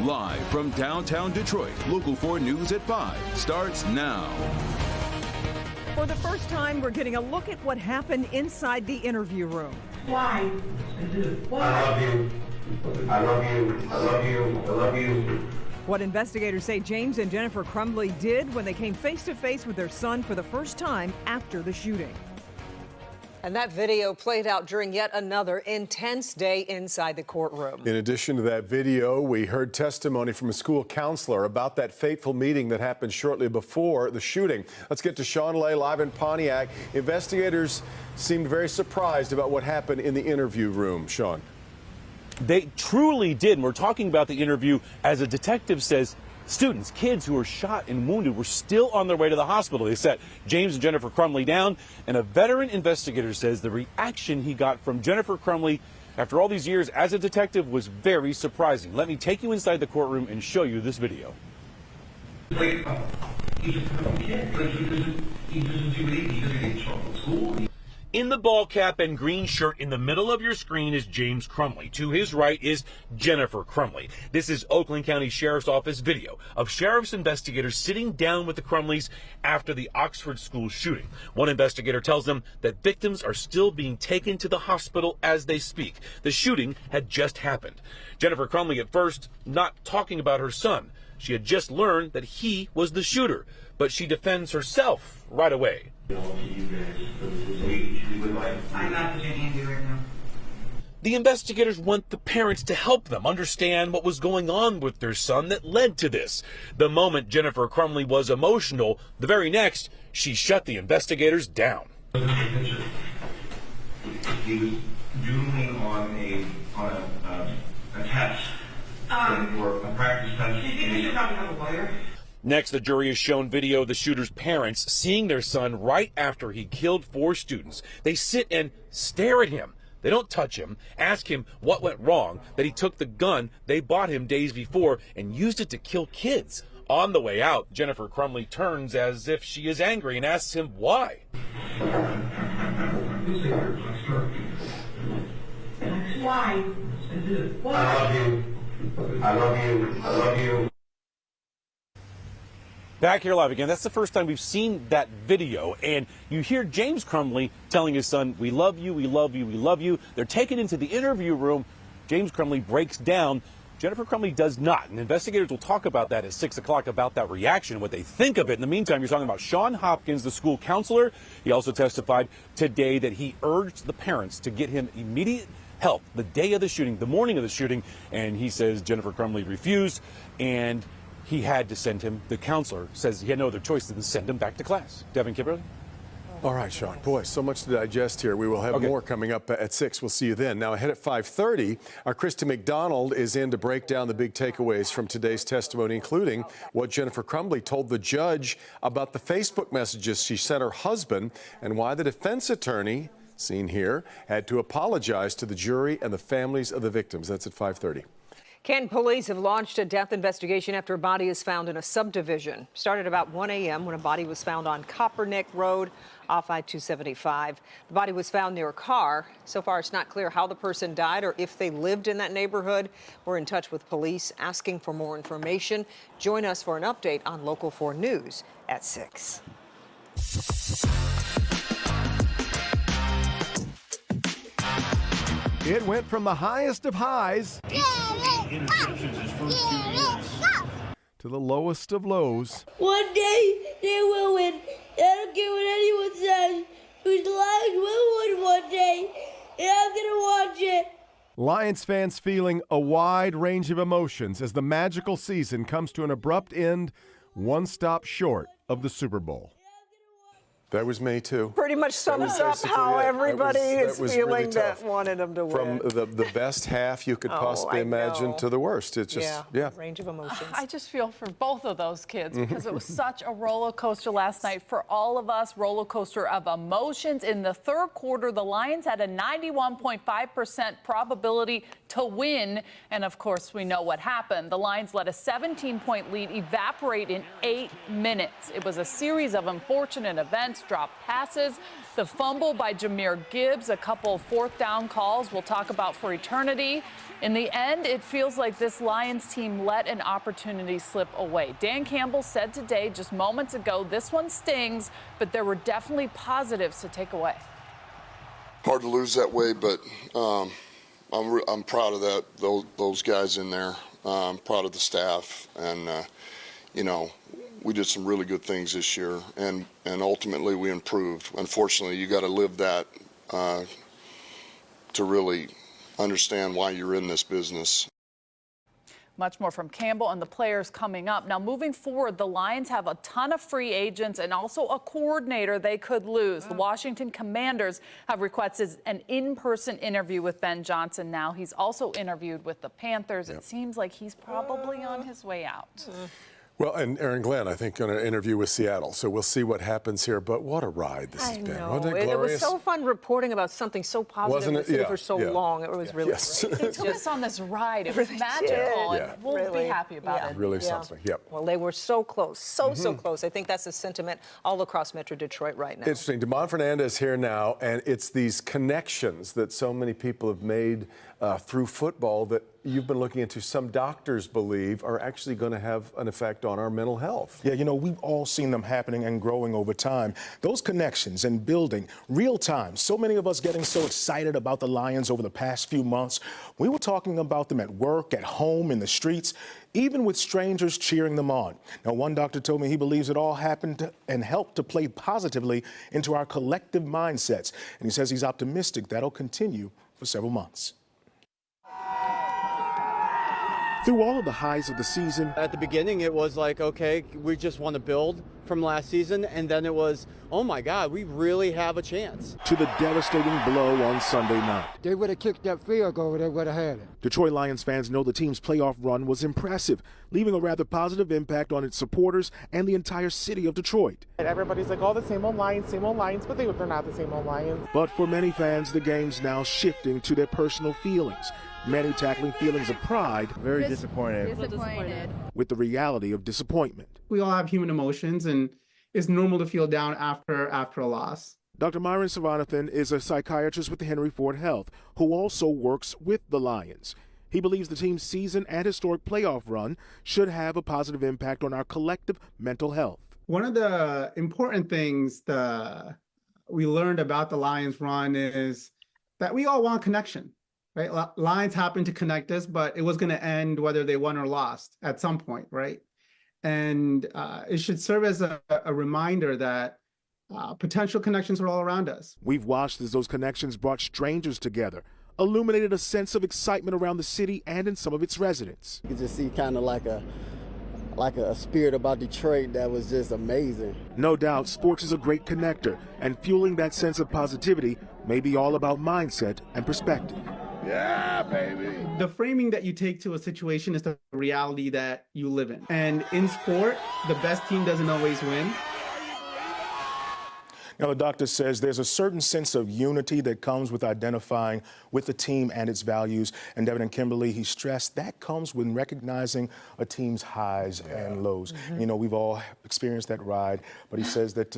Live from downtown Detroit, Local 4 News at 5 starts now. For the first time, we're getting a look at what happened inside the interview room. Why? Why? I love you. I love you. I love you. I love you. What investigators say James and Jennifer Crumbley did when they came face to face with their son for the first time after the shooting. And that video played out during yet another intense day inside the courtroom. In addition to that video, we heard testimony from a school counselor about that fateful meeting that happened shortly before the shooting. Let's get to Sean Lay live in Pontiac. Investigators seemed very surprised about what happened in the interview room. Sean. They truly did. And we're talking about the interview as a detective says students, kids who were shot and wounded were still on their way to the hospital. They sat James and Jennifer Crumbley down, and a veteran investigator says the reaction he got from Jennifer Crumbley after all these years as a detective was very surprising. Let me take you inside the courtroom and show you this video. Like, he's just a kid. Like, he doesn't do anything. He doesn't get in trouble at school. In the ball cap and green shirt in the middle of your screen is James Crumbley. To his right is Jennifer Crumbley. This is Oakland County Sheriff's Office video of sheriff's investigators sitting down with the Crumbleys after the Oxford school shooting. One investigator tells them that victims are still being taken to the hospital as they speak. The shooting had just happened. Jennifer Crumbley at first not talking about her son. She had just learned that he was the shooter, but she defends herself right away. I'm not putting Andy right now. The investigators want the parents to help them understand what was going on with their son that led to this. The moment Jennifer Crumbley was emotional, the very next, she shut the investigators down. He was doodling on a test or a practice test. Do you think we should probably have a lawyer? Next, the jury is shown video of the shooter's parents seeing their son right after he killed 4 students. They sit and stare at him. They don't touch him, ask him what went wrong, that he took the gun they bought him days before and used it to kill kids. On the way out, Jennifer Crumbley turns as if she is angry and asks him why. Why? I love you. I love you. I love you. Back here live again. That's the first time we've seen that video. And you hear James Crumbley telling his son, we love you, we love you, we love you. They're taken into the interview room. James Crumbley breaks down. Jennifer Crumbley does not. And investigators will talk about that at 6 o'clock, about that reaction, what they think of it. In the meantime, you're talking about Sean Hopkins, the school counselor. He also testified today that he urged the parents to get him immediate help the day of the shooting, the morning of the shooting. And he says Jennifer Crumbley refused, and he had to send him. The counselor says he had no other choice than to send him back to class. Devin Kimberly? All right, Sean. Boy, so much to digest here. We will have more coming up at 6. We'll see you then. Now, ahead at 5:30, our Krista McDonald is in to break down the big takeaways from today's testimony, including what Jennifer Crumbley told the judge about the Facebook messages she sent her husband and why the defense attorney, seen here, had to apologize to the jury and the families of the victims. That's at 5:30. Canton police have launched a death investigation after a body is found in a subdivision. Started about 1 a.m. when a body was found on Copperneck Road off I-275. The body was found near a car. So far, it's not clear how the person died or if they lived in that neighborhood. We're in touch with police asking for more information. Join us for an update on Local 4 News at 6. It went from the highest of highs to the lowest of lows. One day they will win. I don't care what anyone says. Whose Lions will win one day, and I'm going to watch it. Lions fans feeling a wide range of emotions as the magical season comes to an abrupt end, one stop short of the Super Bowl. That was me, too. Pretty much sums up how everybody is feeling that wanted them to win. From the best half you could possibly imagine to the worst. It's just, range of emotions. I just feel for both of those kids because it was such a roller coaster last night for all of us, roller coaster of emotions. In the third quarter, the Lions had a 91.5% probability to win. And of course, we know what happened. The Lions let a 17-point lead evaporate in 8 minutes. It was a series of unfortunate events, dropped passes, the fumble by Jahmyr Gibbs, a couple fourth down calls we'll talk about for eternity. In the end, it feels like this Lions team let an opportunity slip away. Dan Campbell said today, just moments ago, this one stings, but there were definitely positives to take away. Hard to lose that way, but I'm proud of those guys in there. I'm proud of the staff, and you know, we did some really good things this year, and ultimately we improved. Unfortunately, you got to live that to really understand why you're in this business. Much more from Campbell and the players coming up. Now, moving forward, the Lions have a ton of free agents and also a coordinator they could lose. The Washington Commanders have requested an in-person interview with Ben Johnson now. He's also interviewed with the Panthers. It seems like he's probably on his way out. Well, and Aaron Glenn, I think, going to interview with Seattle. So we'll see what happens here. But what a ride this has been. Wasn't it glorious? It was so fun reporting about something so positive for so long. It was really great. They took us on this ride. It was magical. And we'll be happy about it. Really something. Yep. Well, they were so close. So close. I think that's the sentiment all across Metro Detroit right now. Interesting. Damon Fernandez here now, and it's these connections that so many people have made through football that you've been looking into, some doctors believe are actually going to have an effect on our mental health. Yeah, you know, we've all seen them happening and growing over time. Those connections and building real time. So many of us getting so excited about the Lions over the past few months. We were talking about them at work, at home, in the streets, even with strangers cheering them on. Now, one doctor told me he believes it all happened and helped to play positively into our collective mindsets. And he says he's optimistic that'll continue for several months. Through all of the highs of the season. At the beginning, it was like, okay, we just want to build from last season. And then it was, oh my God, we really have a chance. To the devastating blow on Sunday night. They would have kicked that field goal, they would have had it. Detroit Lions fans know the team's playoff run was impressive, leaving a rather positive impact on its supporters and the entire city of Detroit. And everybody's like, oh, the same old Lions, but they're not the same old Lions. But for many fans, the game's now shifting to their personal feelings. Many tackling feelings of pride. Very disappointed. With the reality of disappointment. We all have human emotions, and it's normal to feel down after a loss. Dr. Myron Savanathan is a psychiatrist with Henry Ford Health, who also works with the Lions. He believes the team's season and historic playoff run should have a positive impact on our collective mental health. One of the important things we learned about the Lions run is that we all want connection. Right, Lions happened to connect us, but it was going to end whether they won or lost at some point, right? And it should serve as a reminder that potential connections are all around us. We've watched as those connections brought strangers together, illuminated a sense of excitement around the city and in some of its residents. You can just see kind of like a spirit about Detroit that was just amazing. No doubt, sports is a great connector, and fueling that sense of positivity may be all about mindset and perspective. Yeah, baby. The framing that you take to a situation is the reality that you live in. And in sport, the best team doesn't always win. Now, the doctor says there's a certain sense of unity that comes with identifying with the team and its values. And Devin and Kimberly, he stressed that comes when recognizing a team's highs and lows. You know, we've all experienced that ride, but he says that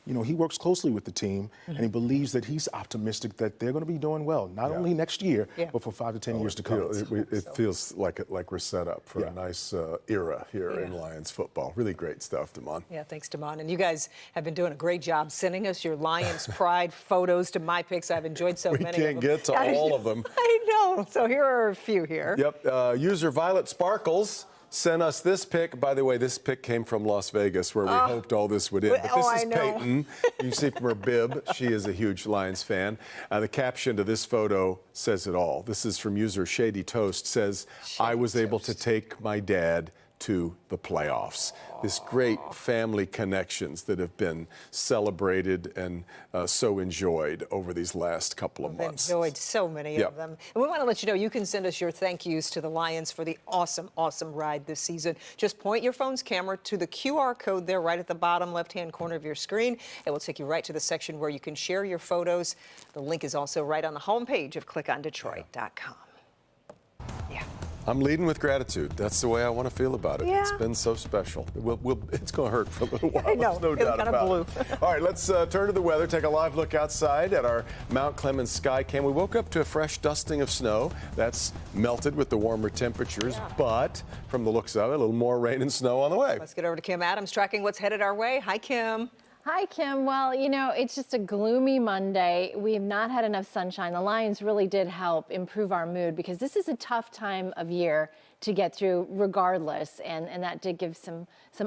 you know, he works closely with the team, and he believes that he's optimistic that they're going to be doing well, not only next year, but for 5 to 10 years to come. It feels like we're set up for a nice era here in Lions football. Really great stuff, Damon. Yeah, thanks, Damon. And you guys have been doing a great job sending us your Lions pride photos to MyPicks. I've enjoyed so many of them. We can't get to all of them. I know. So here are a few here. Yep. User Violet Sparkles sent us this pic. By the way, this pic came from Las Vegas, where we hoped all this would end. But this is Peyton. You can see from her bib, she is a huge Lions fan. The caption to this photo says it all. This is from user Shady Toast. Says, I was able to take my dad to the playoffs. This great family connections that have been celebrated and so enjoyed over these last couple of months. Enjoyed so many of them. And we want to let you know you can send us your thank yous to the Lions for the awesome ride this season. Just point your phone's camera to the QR code there right at the bottom left-hand corner of your screen. It will take you right to the section where you can share your photos. The link is also right on the homepage of clickondetroit.com. I'm leading with gratitude. That's the way I want to feel about it. Yeah. It's been so special. It's going to hurt for a little while. I know. There's no It's doubt kind of about blue. it. All right, let's turn to the weather. Take a live look outside at our Mount Clemens sky cam. We woke up to a fresh dusting of snow. That's melted with the warmer temperatures, but from the looks of it, a little more rain and snow on the way. Let's get over to Kim Adams tracking what's headed our way. Hi, Kim. Hi, Kim. Well, you know, it's just a gloomy Monday. We have not had enough sunshine. The Lions really did help improve our mood because this is a tough time of year to get through regardless, and that did give some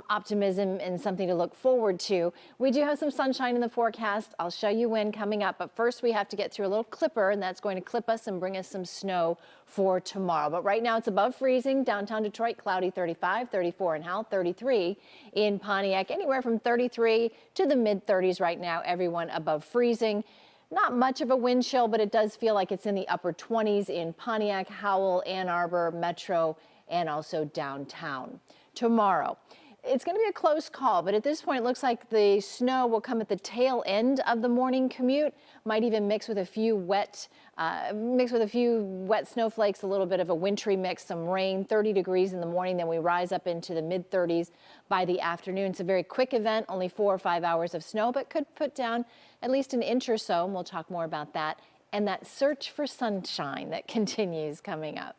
optimism and something to look forward to. We do have some sunshine in the forecast. I'll show you when coming up, but first we have to get through a little clipper, and that's going to clip us and bring us some snow for tomorrow. But right now it's above freezing. Downtown Detroit, cloudy 35, 34 in Howell, 33 in Pontiac, anywhere from 33 to the mid-30s right now, everyone above freezing. Not much of a wind chill, but it does feel like it's in the upper 20s in Pontiac, Howell, Ann Arbor, Metro, and also downtown. Tomorrow, it's going to be a close call, but at this point, it looks like the snow will come at the tail end of the morning commute. Might even mix with a few wet snowflakes, a little bit of a wintry mix, some rain. 30 degrees in the morning, then we rise up into the mid-30s by the afternoon. It's a very quick event, only 4 or 5 hours of snow, but could put down at least an inch or so, and we'll talk more about that and that search for sunshine that continues coming up.